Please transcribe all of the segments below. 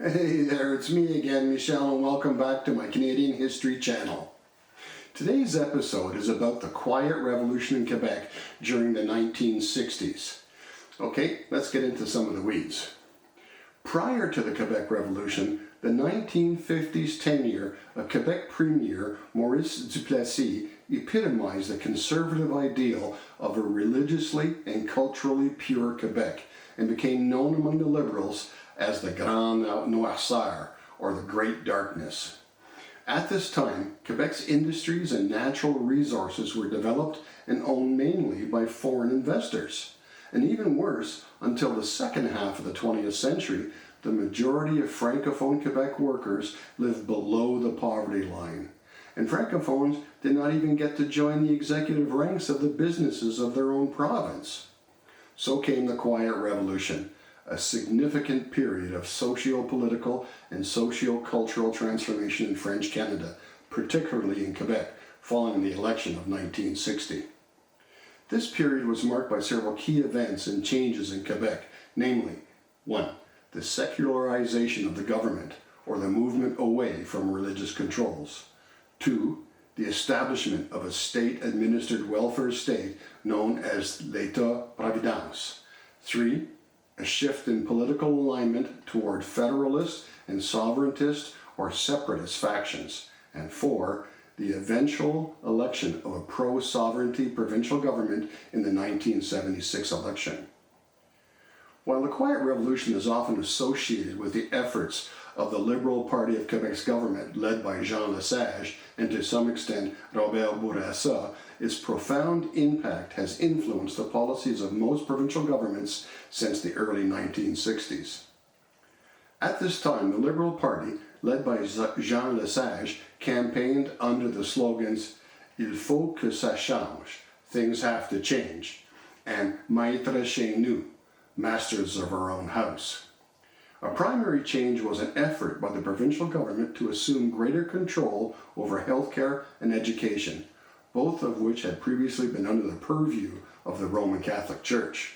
Hey there, it's me again, Michel, and welcome back to my Canadian History channel. Today's episode is about the Quiet Revolution in Quebec during the 1960s. Okay, let's get into some of the weeds. Prior to the Quebec Revolution, the 1950s tenure of Quebec Premier Maurice Duplessis epitomized the conservative ideal of a religiously and culturally pure Quebec and became known among the Liberals as the Grand Noirceur, or the Great Darkness. At this time, Quebec's industries and natural resources were developed and owned mainly by foreign investors. And even worse, until the second half of the 20th century, the majority of Francophone Quebec workers lived below the poverty line. And Francophones did not even get to join the executive ranks of the businesses of their own province. So came the Quiet Revolution, a significant period of socio-political and socio-cultural transformation in French Canada, particularly in Quebec, following the election of 1960. This period was marked by several key events and changes in Quebec, namely, 1. The secularization of the government, or the movement away from religious controls. 2. The establishment of a state-administered welfare state known as l'État-providence. 3. A shift in political alignment toward federalist and sovereigntist or separatist factions. And 4. The eventual election of a pro-sovereignty provincial government in the 1976 election. While the Quiet Revolution is often associated with the efforts of the Liberal Party of Quebec's government, led by Jean Lesage, and to some extent Robert Bourassa, its profound impact has influenced the policies of most provincial governments since the early 1960s. At this time, the Liberal Party, led by Jean Lesage, campaigned under the slogans "Il faut que ça change," things have to change, and "Maîtres chez nous," masters of our own house. A primary change was an effort by the provincial government to assume greater control over healthcare and education, both of which had previously been under the purview of the Roman Catholic Church.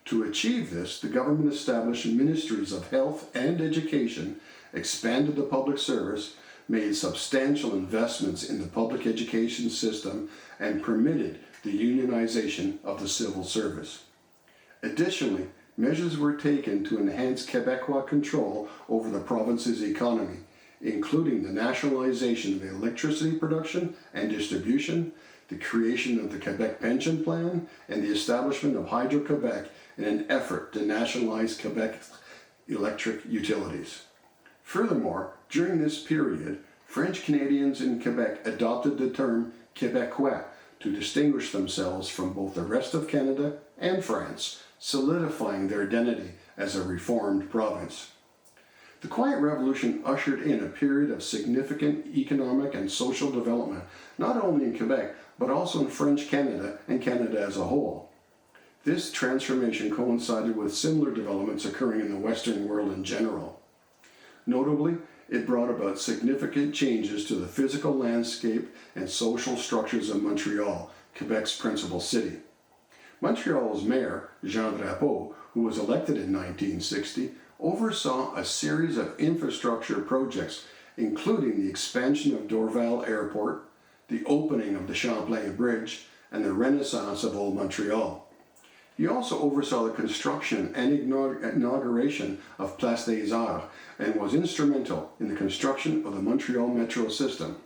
To achieve this, the government established ministries of health and education, expanded the public service, made substantial investments in the public education system, and permitted the unionization of the civil service. Additionally, measures were taken to enhance Quebecois control over the province's economy, including the nationalization of electricity production and distribution, the creation of the Quebec Pension Plan, and the establishment of Hydro-Quebec in an effort to nationalize Quebec's electric utilities. Furthermore, during this period, French Canadians in Quebec adopted the term Québécois to distinguish themselves from both the rest of Canada and France, solidifying their identity as a reformed province. The Quiet Revolution ushered in a period of significant economic and social development, not only in Quebec, but also in French Canada and Canada as a whole. This transformation coincided with similar developments occurring in the Western world in general. Notably, it brought about significant changes to the physical landscape and social structures of Montreal, Quebec's principal city. Montreal's mayor, Jean Drapeau, who was elected in 1960, oversaw a series of infrastructure projects, including the expansion of Dorval Airport, the opening of the Champlain Bridge, and the renaissance of Old Montreal. He also oversaw the construction and inauguration of Place des Arts and was instrumental in the construction of the Montreal Metro system.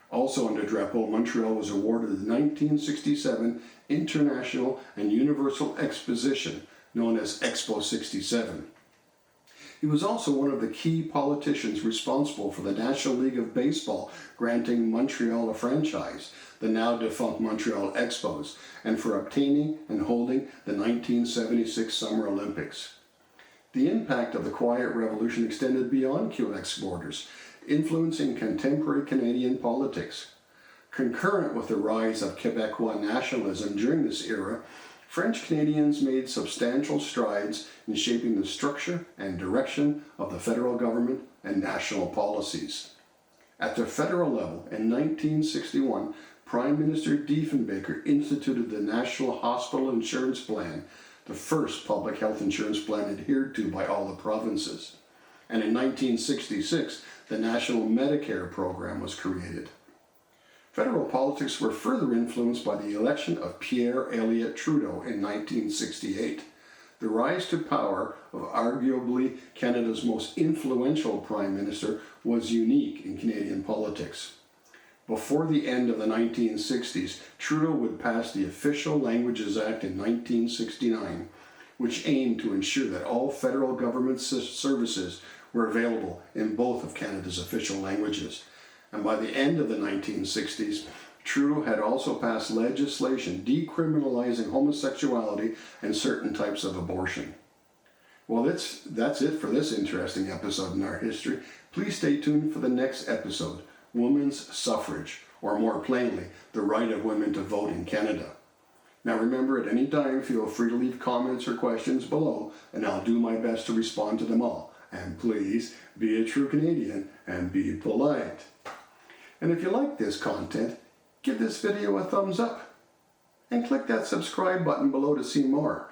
Also under Drapeau, Montreal was awarded the 1967 International and Universal Exposition, known as Expo 67. He was also one of the key politicians responsible for the National League of Baseball granting Montreal a franchise, the now defunct Montreal Expos, and for obtaining and holding the 1976 Summer Olympics. The impact of the Quiet Revolution extended beyond Quebec's borders, influencing contemporary Canadian politics. Concurrent with the rise of Quebecois nationalism during this era, French Canadians made substantial strides in shaping the structure and direction of the federal government and national policies. At the federal level, in 1961, Prime Minister Diefenbaker instituted the National Hospital Insurance Plan, the first public health insurance plan adhered to by all the provinces. and in 1966 the National Medicare program was created. Federal politics were further influenced by the election of Pierre Elliott Trudeau in 1968. The rise to power of arguably Canada's most influential Prime Minister was unique in Canadian politics. Before the end of the 1960s, Trudeau would pass the Official Languages Act in 1969, which aimed to ensure that all federal government services were available in both of Canada's official languages. And by the end of the 1960s, Trudeau had also passed legislation decriminalizing homosexuality and certain types of abortion. Well, that's it for this interesting episode in our history. Please stay tuned for the next episode, Women's Suffrage, or more plainly, the right of women to vote in Canada. Now remember, at any time, feel free to leave comments or questions below, and I'll do my best to respond to them all. And please, be a true Canadian and be polite. And if you like this content, give this video a thumbs up and click that subscribe button below to see more.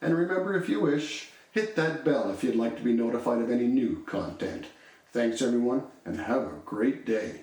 And remember, if you wish, hit that bell if you'd like to be notified of any new content. Thanks everyone, and have a great day.